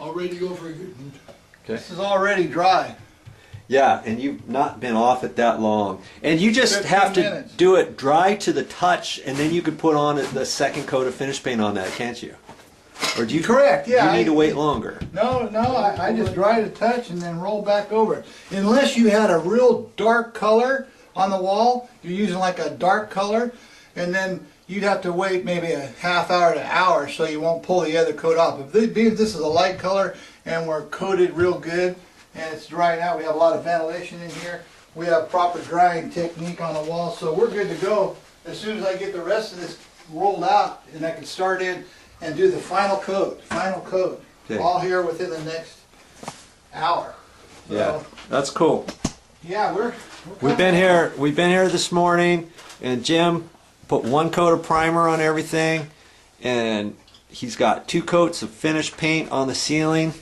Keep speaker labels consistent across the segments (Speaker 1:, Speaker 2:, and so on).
Speaker 1: All ready to go for a good one.
Speaker 2: Okay.
Speaker 1: This is already dry.
Speaker 2: Yeah, and you've not been off it that long. And you just
Speaker 1: 15
Speaker 2: have to
Speaker 1: minutes.
Speaker 2: do it dry to the touch, and then you could put on the second coat of finish paint on that, can't you? Or do you?
Speaker 1: Correct, yeah.
Speaker 2: You need to wait longer.
Speaker 1: No, I just dry to touch and then roll back over it. Unless you had a real dark color on the wall, you're using like a dark color, and then you'd have to wait maybe a half hour to an hour so you won't pull the other coat off. If this is a light color and we're coated real good and it's drying out, we have a lot of ventilation in here, we have proper drying technique on the wall, so we're good to go. As soon as I get the rest of this rolled out and I can start in and do the final coat,
Speaker 2: Okay.
Speaker 1: all here within the next hour. So,
Speaker 2: Yeah, that's cool.
Speaker 1: yeah,
Speaker 2: We've been here this morning, and Jim put one coat of primer on everything, and he's got 2 coats of finished paint on the ceiling,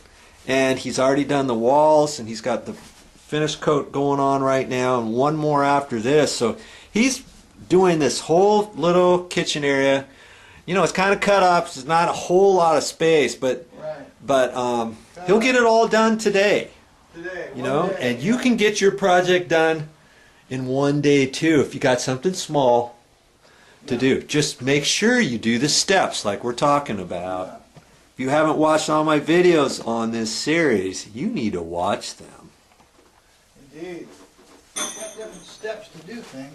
Speaker 2: and he's already done the walls, and he's got the finish coat going on right now, and one more after this. So he's doing this whole little kitchen area. You know, it's kind of cut up, so there's not a whole lot of space, but he'll get it all done today. You know, and you can get your project done in one day too if you got something small to do. Just make sure you do the steps like we're talking about. If you haven't watched all my videos on this series, you need to watch them.
Speaker 1: Indeed. You've got different steps to do things.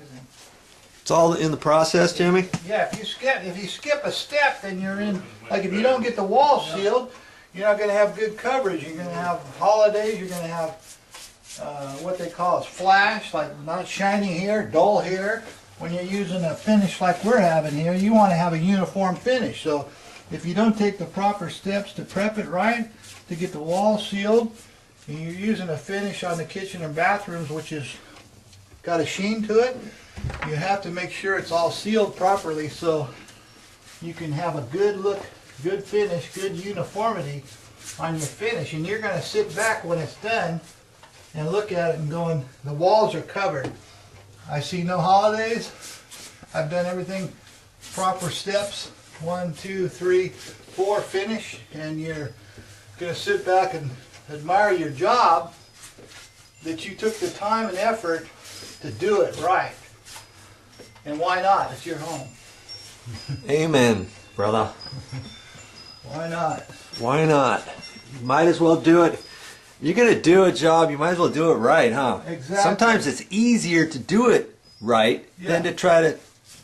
Speaker 2: It's all in the process, Jimmy?
Speaker 1: Yeah, if you skip a step, then you're in, like if you don't get the wall sealed, you're not going to have good coverage. You're going to have holidays, you're going to have what they call is flash, like not shiny here, dull here. When you're using a finish like we're having here, you want to have a uniform finish. So if you don't take the proper steps to prep it right, to get the wall sealed, and you're using a finish on the kitchen and bathrooms which is got a sheen to it, you have to make sure it's all sealed properly so you can have a good look, good finish, good uniformity on your finish. And you're going to sit back when it's done and look at it and going, the walls are covered. I see no holidays. I've done everything, proper steps, 1, 2, 3, 4 finish, and you're going to sit back and admire your job that you took the time and effort to do it right. And why not? It's your home.
Speaker 2: Amen, brother.
Speaker 1: Why not?
Speaker 2: Why not? You might as well do it. You're going to do a job, you might as well do it right, huh?
Speaker 1: Exactly.
Speaker 2: Sometimes it's easier to do it right than to try to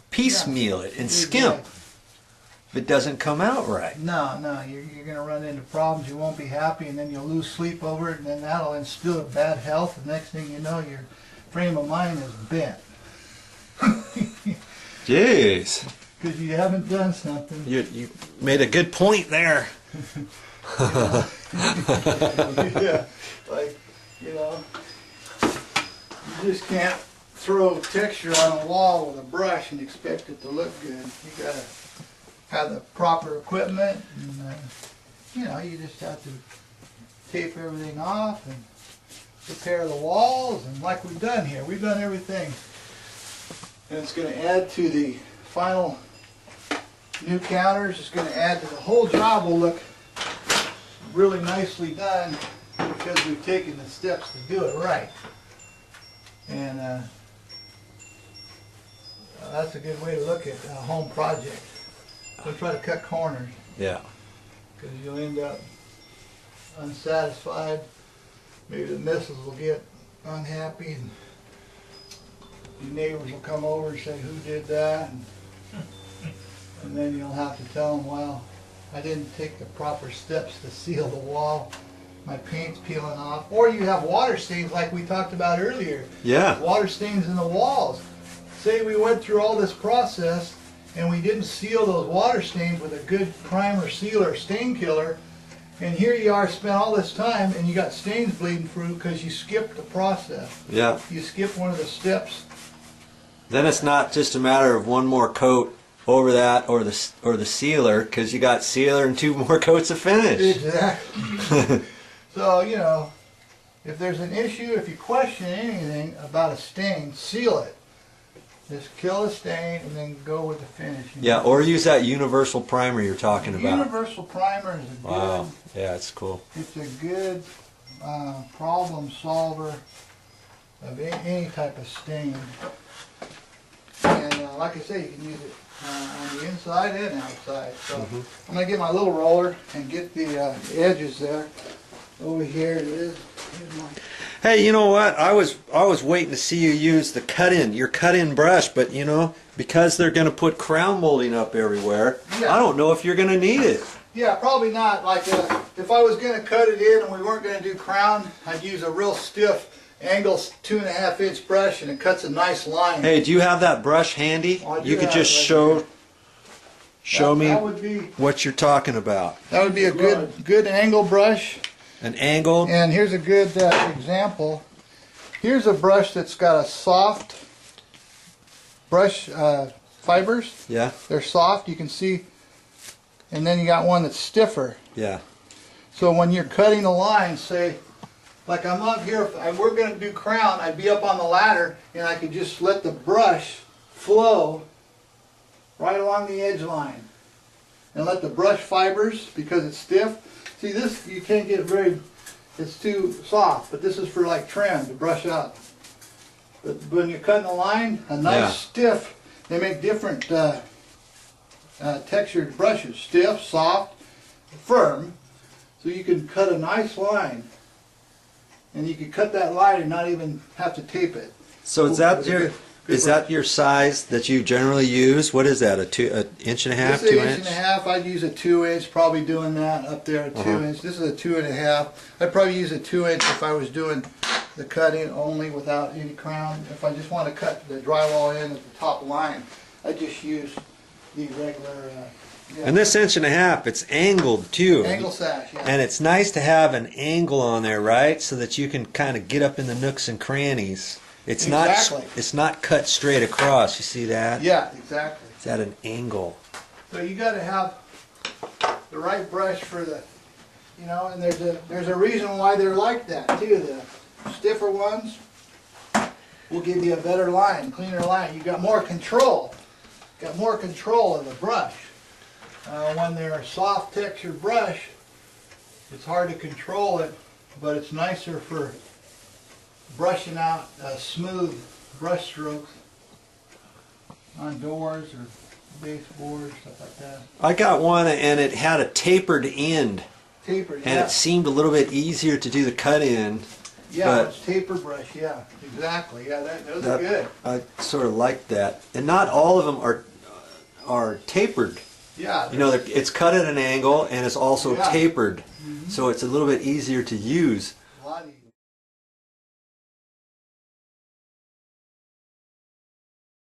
Speaker 2: piecemeal it and skimp if it doesn't come out right.
Speaker 1: No, you're going to run into problems. You won't be happy, and then you'll lose sleep over it, and then that'll instill bad health. The next thing you know, your frame of mind is bent.
Speaker 2: Jeez.
Speaker 1: Because you haven't done something.
Speaker 2: You made a good point there.
Speaker 1: Yeah, like, you know, you just can't throw texture on a wall with a brush and expect it to look good. You got to have the proper equipment, and you know, you just have to tape everything off and prepare the walls, and like we've done here, we've done everything. And it's going to add to the final new counters. It's going to add to the whole job. Will look really nicely done because we've taken the steps to do it right. And that's a good way to look at a home project. Don't try to cut corners.
Speaker 2: Yeah.
Speaker 1: Because you'll end up unsatisfied. Maybe the missus will get unhappy, and your neighbors will come over and say, who did that? And then you'll have to tell them, well, I didn't take the proper steps to seal the wall. My paint's peeling off. Or you have water stains like we talked about earlier.
Speaker 2: Yeah.
Speaker 1: Water stains in the walls. Say we went through all this process and we didn't seal those water stains with a good primer, sealer, stain killer, and here you are, spent all this time, and you got stains bleeding through because you skipped the process.
Speaker 2: Yeah.
Speaker 1: You skipped one of the steps.
Speaker 2: Then it's not just a matter of one more coat over that or the sealer, because you got sealer and 2 more coats of finish.
Speaker 1: Exactly. So, you know, if there's an issue, if you question anything about a stain, seal it. Just kill the stain and then go with the finish.
Speaker 2: Yeah, or use that universal primer you're talking about.
Speaker 1: Universal primer is a good.
Speaker 2: Wow. Yeah, it's cool.
Speaker 1: It's a good problem solver of any type of stain. And like I say, you can use it on the inside and outside. So I'm going to get my little roller and get the edges there. Over here it is. Here's my...
Speaker 2: Hey, you know what? I was waiting to see you use the your cut-in brush, but you know, because they're going to put crown molding up everywhere,
Speaker 1: Yeah.
Speaker 2: I don't know if you're going to need it.
Speaker 1: Yeah, probably not. Like if I was going to cut it in and we weren't going to do crown, I'd use a real stiff angle 2.5-inch brush, and it cuts a nice line.
Speaker 2: Hey, do you have that brush handy?
Speaker 1: Oh, I do
Speaker 2: You could
Speaker 1: have
Speaker 2: just
Speaker 1: it right
Speaker 2: show me
Speaker 1: that would be,
Speaker 2: what you're talking about.
Speaker 1: that would be a good angle brush.
Speaker 2: An angle.
Speaker 1: And here's a good example. Here's a brush that's got a soft brush fibers.
Speaker 2: Yeah.
Speaker 1: They're soft, you can see. And then you got one that's stiffer.
Speaker 2: Yeah.
Speaker 1: So when you're cutting a line, say, like I'm up here, if we're going to do crown, I'd be up on the ladder and I could just let the brush flow right along the edge line. And let the brush fibers, because it's stiff. See, this you can't get very, it's too soft, but this is for like trim to brush up. But when you're cutting a line, a nice stiff, they make different textured brushes. Stiff, soft, firm. So you can cut a nice line. And you can cut that line and not even have to tape it.
Speaker 2: So is that your size that you generally use? What is that? An inch and a half,
Speaker 1: This is
Speaker 2: 2
Speaker 1: an
Speaker 2: inch?
Speaker 1: inch and a half. I'd use a 2-inch. Probably doing that up there, a 2-inch. This is a 2.5. I'd probably use a 2-inch if I was doing the cut-in only without any crown. If I just want to cut the drywall in at the top line, I just use the regular.
Speaker 2: And this 1.5 inches, it's angled too.
Speaker 1: Angle sash. Yeah.
Speaker 2: And it's nice to have an angle on there, right? So that you can kind of get up in the nooks and crannies. It's not cut straight across. You see that?
Speaker 1: Yeah, exactly.
Speaker 2: It's at an angle.
Speaker 1: So you got to have the right brush for the, you know, and there's a reason why they're like that too. The stiffer ones will give you a better line, cleaner line. You got more control. Got more control of the brush. When they're a soft textured brush, it's hard to control it, but it's nicer for brushing out smooth brush strokes on doors or baseboards, stuff like that.
Speaker 2: I got one and it had a tapered end.
Speaker 1: Tapered,
Speaker 2: And
Speaker 1: yeah.
Speaker 2: it seemed a little bit easier to do the cut in.
Speaker 1: Yeah, it's taper brush, yeah, exactly. Yeah, those are good.
Speaker 2: I sort of like that. And not all of them are tapered.
Speaker 1: Yeah.
Speaker 2: You know, it's cut at an angle and it's also
Speaker 1: Yeah.
Speaker 2: tapered. So it's a little bit easier to use.